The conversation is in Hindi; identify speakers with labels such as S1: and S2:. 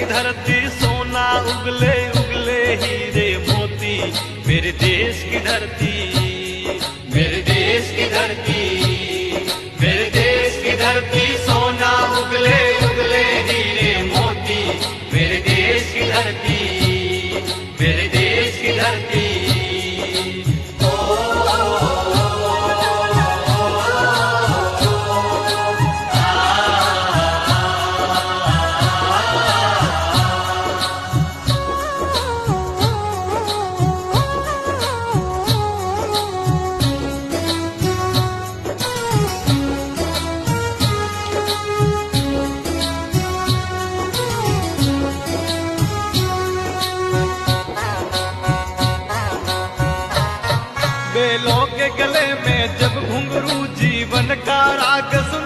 S1: की धरती सोना उगले उगले हीरे मोती, मेरे देश की धरती, मेरे देश की धरती, मेरे देश की धरती सोना उगले उगले हीरे मोती, मेरे देश की धरती, मेरे देश की धरती। बेलों के गले में जब घुंघरू जीवन का राग सुन